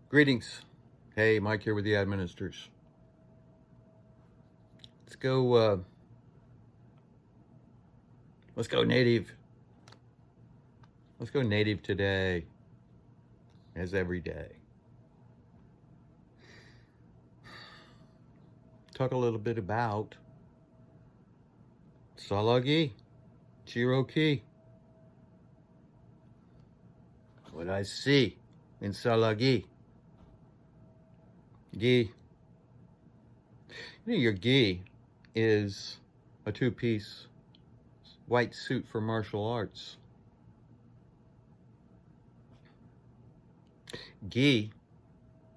Greetings. Hey, Mike here with the Administrators. Let's go. Let's go native. Let's go native today, as every day. Talk a little bit about Salagi, Cherokee. What I see in Salagi. Gi. Your gi is a two-piece white suit for martial arts. Gi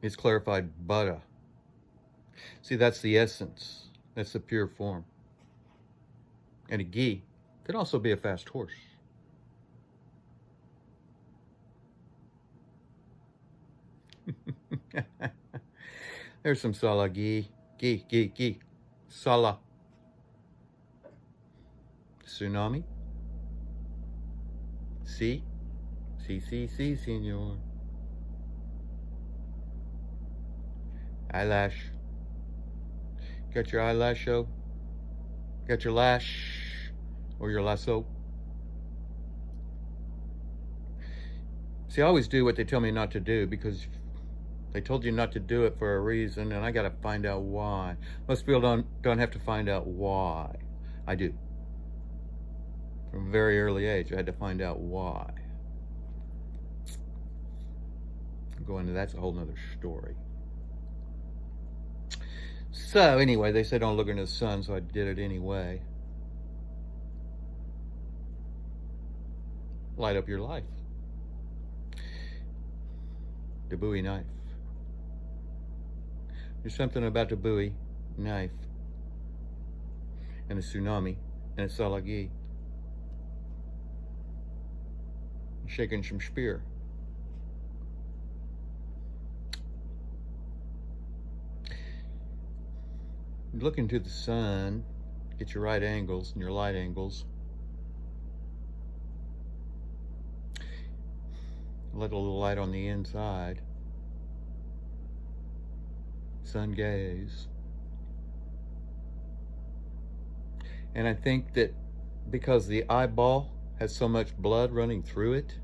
is clarified butter. See, that's the essence. That's the pure form. And a gi could also be a fast horse. There's some sala gi. Gi. Sala. Tsunami. Si, senor. Eyelash. Got your eyelash show? Got your lash or your lasso? See, I always do what they tell me not to do because they told you not to do it for a reason, and I got to find out why. Most people don't have to find out why. I do. From a very early age, I had to find out why. That's a whole nother story. So anyway, they said don't look into the sun, so I did it anyway. Light up your life. The Bowie knife. There's something about the Bowie knife and a tsunami and a salagi. Shaking some spear. Look into the sun, get your right angles and your light angles. Let a little light on the inside. Sun gaze. And I think that because the eyeball has so much blood running through it,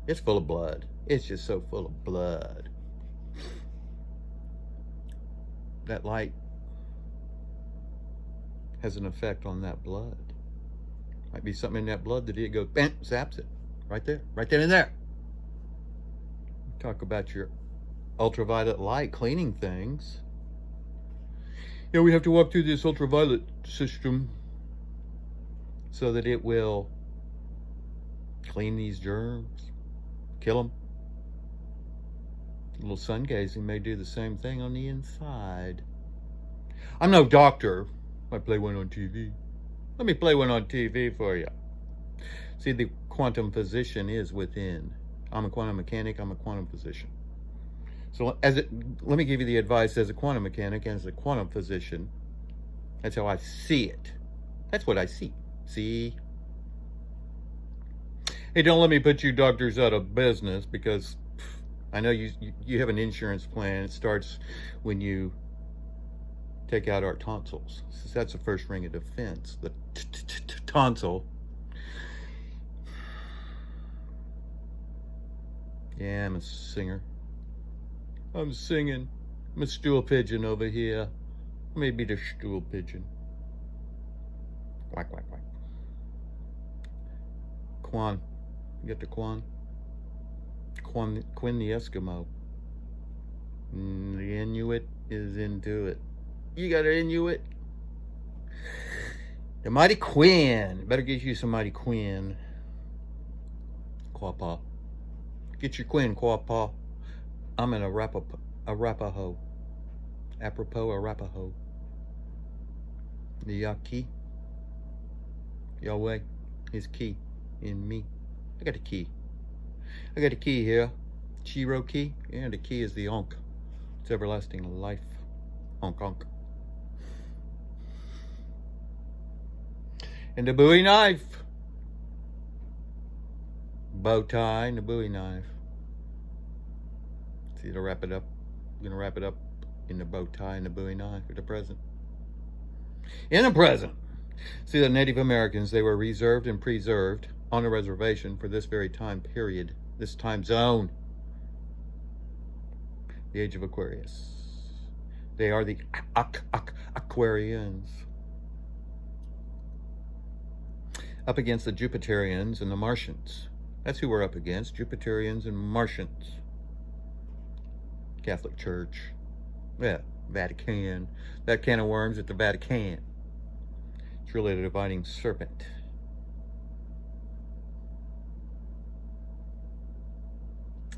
it's full of blood. It's just so full of blood. That light has an effect on that blood. Might be something in that blood that it goes, bam, zaps it. Right there, right then and there. Talk about your ultraviolet light cleaning things. You know, we have to walk through this ultraviolet system so that it will clean these germs, kill them. A little sun gazing may do the same thing on the inside. I'm no doctor. I play one on TV. Let me play one on TV for you. See, the quantum physician is within. I'm a quantum mechanic. I'm a quantum physician. So let me give you the advice as a quantum mechanic and as a quantum physician. That's how I see it. That's what I see. See? Hey, don't let me put you doctors out of business because I know you have an insurance plan. It starts when you take out our tonsils. That's the first ring of defense. The tonsil. Yeah, I'm a singer. I'm singing. I'm a stool pigeon over here. Maybe the stool pigeon. Quack, quack, quack. Quan. You get the Quan? Quinn the Eskimo. The Inuit is into it. You got an Inuit? The Mighty Quinn. Better get you some Mighty Quinn. Quapaw. Get your Quinn, Quapaw. I'm in Arapaho. Apropos Arapaho. The Yaqui. Yahweh. His key in me. I got a key. I got a key here. Cherokee. Yeah, the key is the Ankh. It's everlasting life. Ankh. And the Bowie knife. Bow tie and the Bowie knife. See, it'll wrap it up. I'm going to wrap it up in the bow tie and the Bowie knife for the present. In the present. See, the Native Americans, they were reserved and preserved on a reservation for this very time period, this time zone. The age of Aquarius. They are the Aquarians. Up against the Jupiterians and the Martians. That's who we're up against, Jupiterians and Martians. Catholic Church. Yeah, Vatican. That can of worms at the Vatican. It's really the dividing serpent.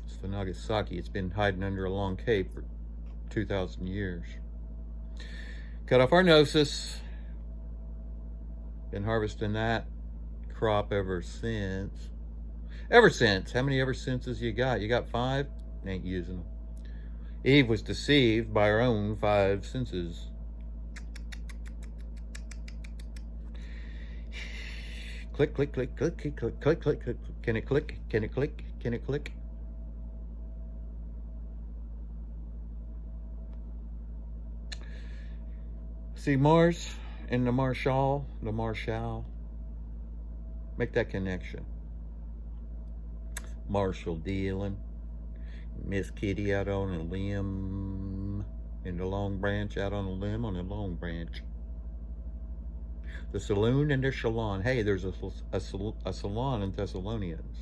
It's the Nagasaki. It's been hiding under a long cape for 2,000 years. Cut off our gnosis. Been harvesting that crop ever since. Ever since. How many ever sinces you got? You got 5? Ain't using them. Eve was deceived by her own 5 senses. Click, click, click, click, click, click, click, click, click. Can it click? Can it click? Can it click? See Mars and the Marshal, make that connection. Marshall dealing. Miss Kitty out on a limb. In the Long Branch out on a limb on the Long Branch. The saloon and the shalon. Hey, there's a salon in Thessalonians.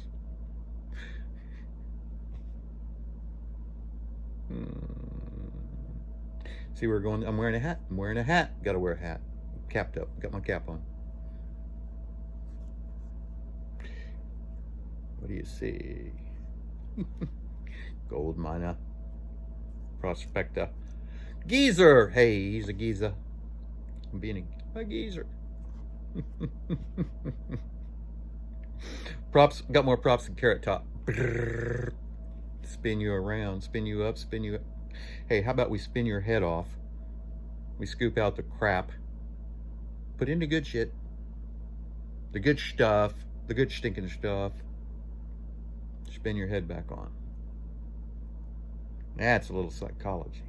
See, we're going. I'm wearing a hat. I'm wearing a hat. Got to wear a hat. Capped up. Got my cap on. What do you see? Gold miner. Prospector. Geezer. Hey, he's a geezer. I'm being a geezer. Props. Got more props than Carrot Top. Brrr. Spin you around. Spin you up. Spin you up. Hey, how about we spin your head off? We scoop out the crap. Put in the good shit. The good stuff. The good stinking stuff. Spin your head back on. That's a little psychology.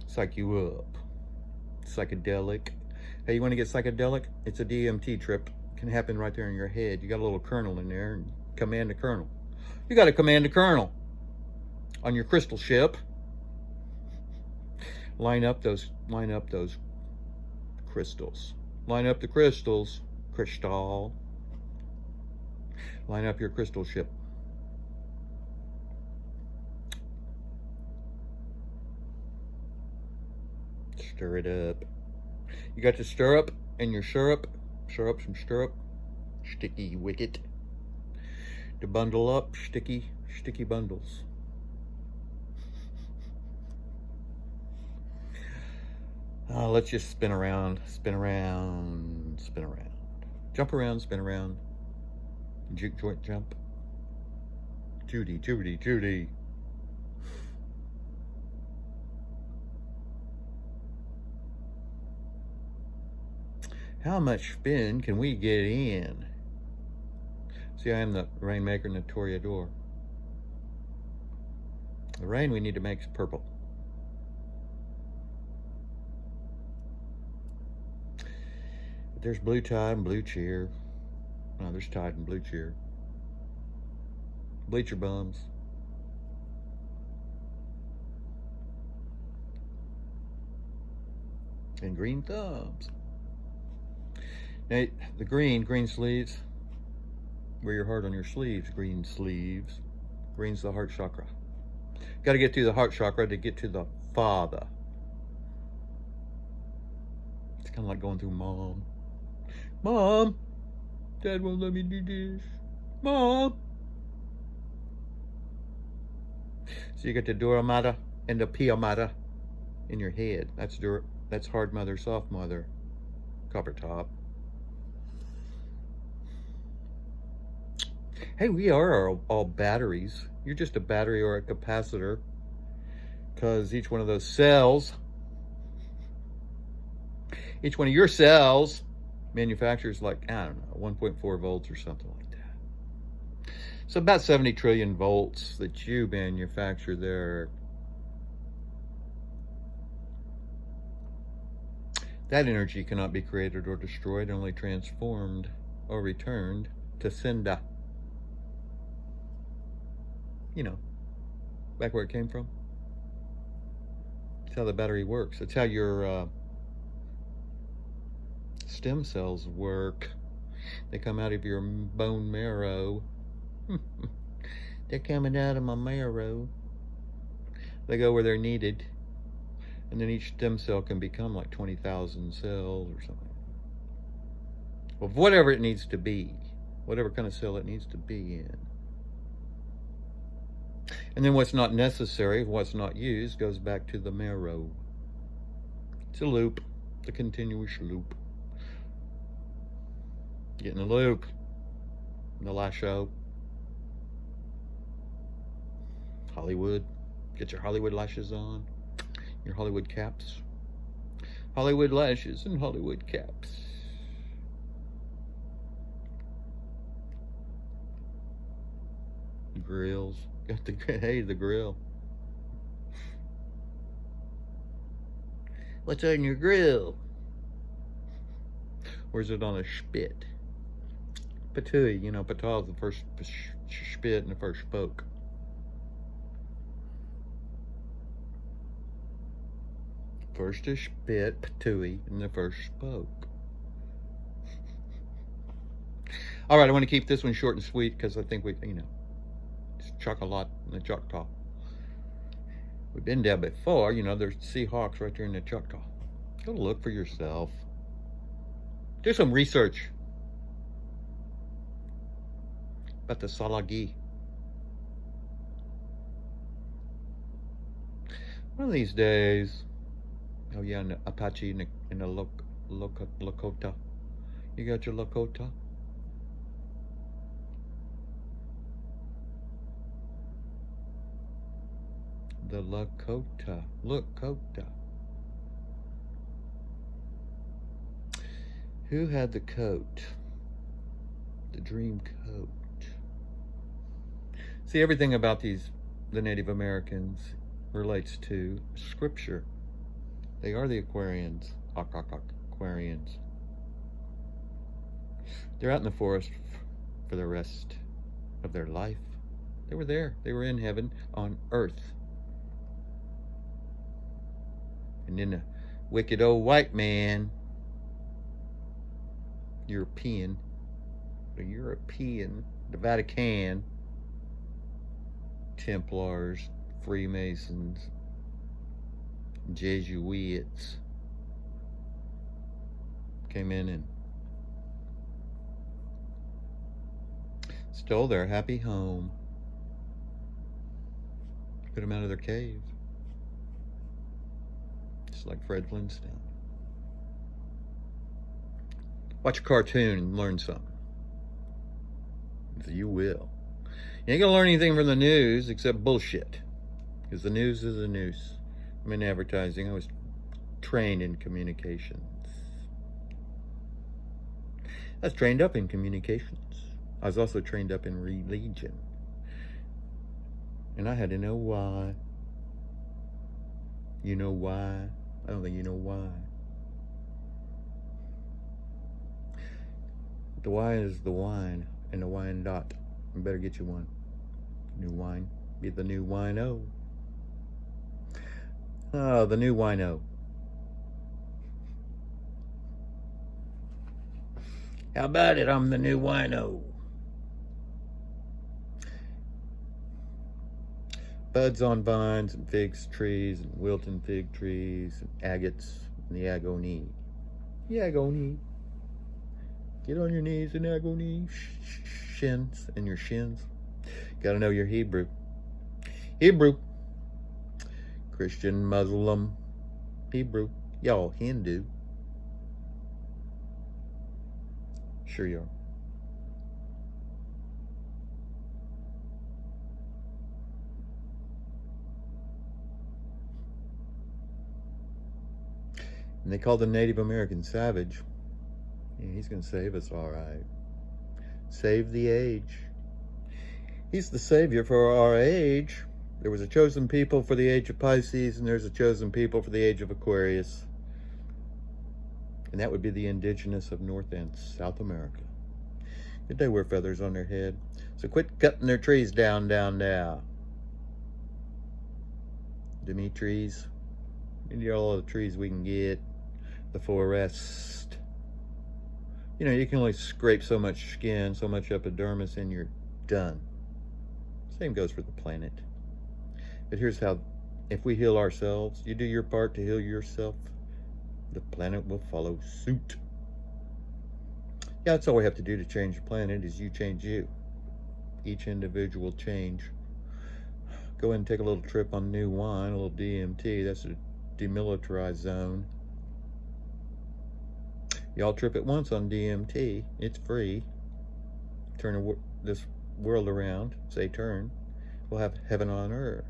Psych you up. Psychedelic. Hey, you want to get psychedelic? It's a DMT trip. It can happen right there in your head. You got a little kernel in there. And command the kernel. You got to command the kernel. On your crystal ship. Line up those crystals. Line up the crystals. Crystal. Line up your crystal ship. Stir it up. You got your stirrup and your syrup. Stir up some stirrup. Sticky wicket. To bundle up. Sticky bundles. Let's just spin around, spin around, spin around. Jump around, spin around. Juke joint jump. Judy, Judy, Judy. How much spin can we get in? See, I am the rainmaker and the toreador. The rain we need to make is purple. There's blue tide and blue cheer. No, there's tide and blue cheer. Bleacher bums. And green thumbs. Now, the green sleeves. Wear your heart on your sleeves, green sleeves. Green's the heart chakra. Got to get through the heart chakra to get to the Father. It's kind of like going through Mom. Mom, Dad won't let me do this. Mom. So you got the Dura Mater and the Pia Mater in your head. That's hard mother, soft mother, copper top. Hey, we are all batteries. You're just a battery or a capacitor, because each one of those cells, each one of your cells manufactures like, I don't know, 1.4 volts or something like that. So about 70 trillion volts that you manufacture there. That energy cannot be created or destroyed, only transformed or returned to senda. You know, back where it came from. That's how the battery works. That's how your stem cells work. They come out of your bone marrow. They're coming out of my marrow. They go where they're needed. And then each stem cell can become like 20,000 cells or something. Of whatever it needs to be. Whatever kind of cell it needs to be in. And then what's not necessary, what's not used, goes back to the marrow. It's a loop. It's a continuous loop. Get in the loop. In the last show. Hollywood. Get your Hollywood lashes on. Your Hollywood caps. Hollywood lashes and Hollywood caps. Grills. Got the, hey, the grill. What's on your grill? Or is it on a spit? Patui, you know, patah is the first spit and the first spoke. First a spit, patui, and the first spoke. All right, I want to keep this one short and sweet because I think we, you know, it's chocolate in the Choctaw. We've been there before, you know, there's Seahawks right there in the Choctaw. Go look for yourself. Do some research about the Salagi. One of these days, oh yeah, and the Apache and the Lakota. You got your Lakota? The Lakota. Lakota. Who had the coat? The dream coat. See, everything about the Native Americans relates to scripture. They are the Aquarians. Aquarians. They're out in the forest for the rest of their life. They were there. They were in heaven on earth. And then a wicked old white man, European, the Vatican, Templars, Freemasons, Jesuits, came in and stole their happy home, put them out of their cave. Just like Fred Flintstone. Watch a cartoon and learn something. You will. You ain't gonna learn anything from the news except bullshit. Because the news is a noose. I'm in advertising. I was trained in communications. I was trained up in communications. I was also trained up in religion. And I had to know why. You know why? I don't think you know why. The wine is the wine and the wine dot. You better get you one. New wine. Be the new wino. Oh, the new wino. How about it? I'm the new wino. Buds on vines and figs trees and wilting fig trees and agates and the agony. The agony. Get on your knees in agony. Shins and your shins. Gotta know your Hebrew. Hebrew. Christian, Muslim, Hebrew. Y'all Hindu. Sure you are. And they call the Native American savage. Yeah, he's going to save us all right. Save the age. He's the savior for our age. There was a chosen people for the age of Pisces, and there's a chosen people for the age of Aquarius. And that would be the indigenous of North and South America. Did they wear feathers on their head? So quit cutting their trees down. Demetres. We need all the trees we can get. The forest. You know, you can only scrape so much skin, so much epidermis, and you're done. Same goes for the planet. But here's how, if we heal ourselves, you do your part to heal yourself, the planet will follow suit. Yeah, that's all we have to do to change the planet is you change you. Each individual change. Go ahead and take a little trip on new wine, a little DMT. That's a demilitarized zone. Y'all trip at once on DMT. It's free. Turn this world around. Say turn. We'll have heaven on earth.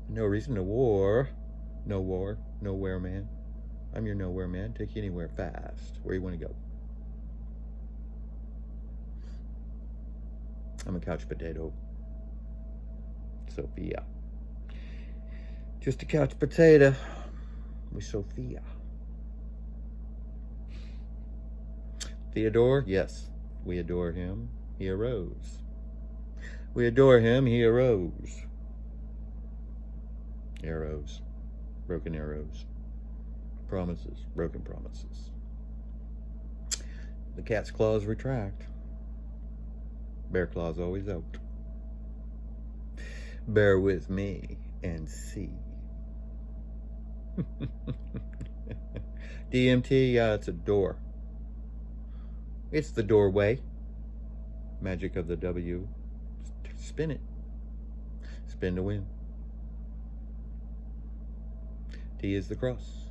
No reason to war. No war. Nowhere, man. I'm your nowhere, man. Take you anywhere fast. Where you want to go. I'm a couch potato. Sophia. Just a couch potato with Sophia. Theodore, yes, we adore him. He arose. We adore him. He arose. Arrows, broken arrows, promises, broken promises. The cat's claws retract. Bear claws always out. Bear with me and see. DMT, yeah, it's a door. It's the doorway. Magic of the W. Spin it. Spin to win. T is the cross.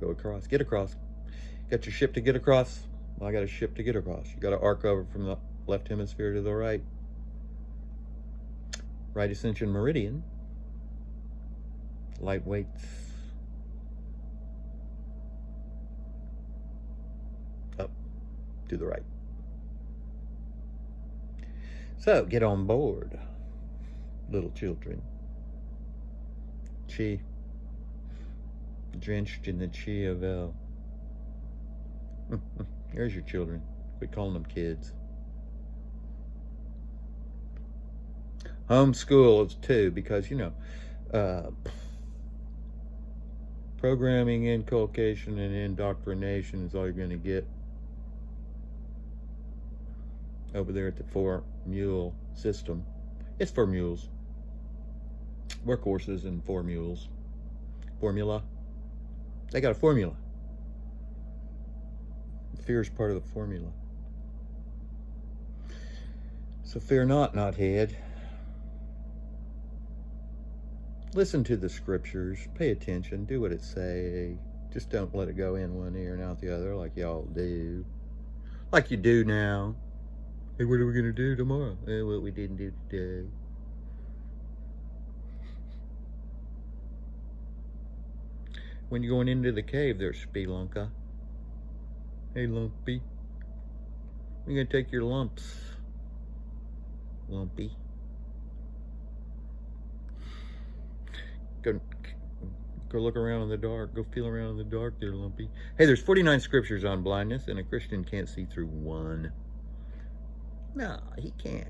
Go across. Get across. Got your ship to get across? Well, I got a ship to get across. You got to arc over from the left hemisphere to the right. Right ascension meridian. Light weights. Up to the right. So, get on board, little children. Chi. Drenched in the chi of El. There's your children. Quit calling them kids. Homeschool is too, because, you know, programming, inculcation, and indoctrination is all you're going to get over there at the 4-mule system. It's 4 mules. Workhorses and 4 mules. Formula. They got a formula. Fear is part of the formula. So fear not, knothead. Listen to the scriptures. Pay attention. Do what it say. Just don't let it go in one ear and out the other like y'all do. Like you do now. Hey, what are we going to do tomorrow? Hey, what we didn't do today. When you're going into the cave, there's Spelunka. Hey, Lumpy. You're going to take your lumps. Lumpy. Go look around in the dark. Go feel around in the dark there, Lumpy. Hey, there's 49 scriptures on blindness, and a Christian can't see through one. No, he can't.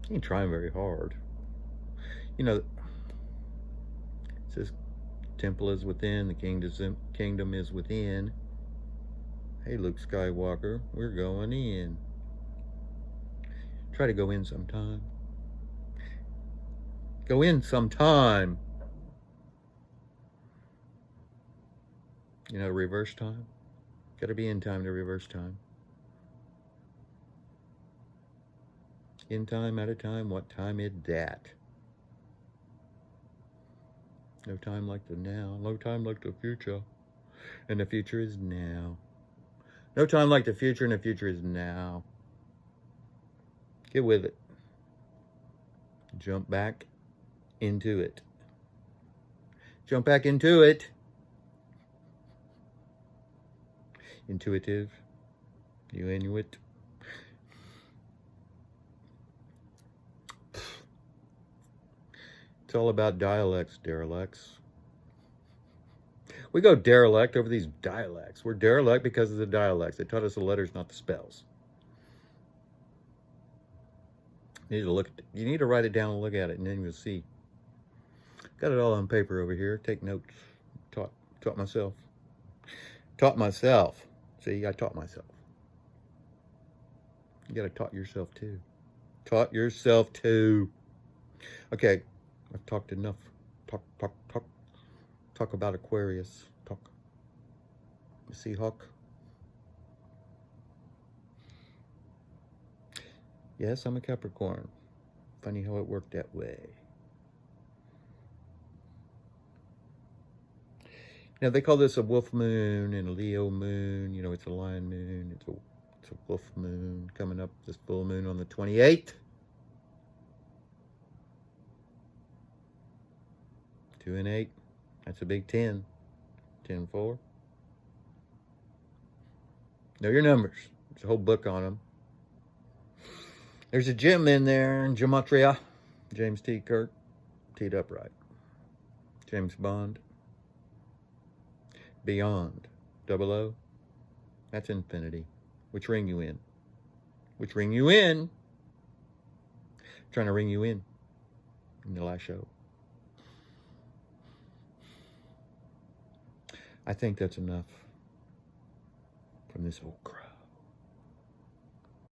He ain't trying very hard. You know, it says, temple is within, the kingdom is within. Hey, Luke Skywalker, we're going in. Try to go in sometime. Go in sometime. You know, reverse time. Got to be in time to reverse time. In time, out of time, what time is that? No time like the now. No time like the future. And the future is now. No time like the future, and the future is now. Get with it. Jump back into it. Jump back into it. Intuitive. You Inuit. all about dialects, derelicts. We go derelict over these dialects. We're derelict because of the dialects. They taught us the letters, not the spells. You need to write it down and look at it, and then you'll see. Got it all on paper over here. Take notes. Taught myself. Taught myself. See, I taught myself. You got to taught yourself too. Taught yourself too. Okay, I've talked enough. Talk about Aquarius. Talk. Seahawk. Yes, I'm a Capricorn. Funny how it worked that way. Now, they call this a wolf moon and a Leo moon. You know, it's a lion moon. It's a wolf moon coming up, this full moon on the 28th. 2 and 8. That's a big 10. 10 and 4. Know your numbers. There's a whole book on them. There's a gem in there in Gematria. James T. Kirk. Teed upright. James Bond. Beyond. 00. That's infinity. Which ring you in? Which ring you in? Trying to ring you in the last show. I think that's enough from this old crowd.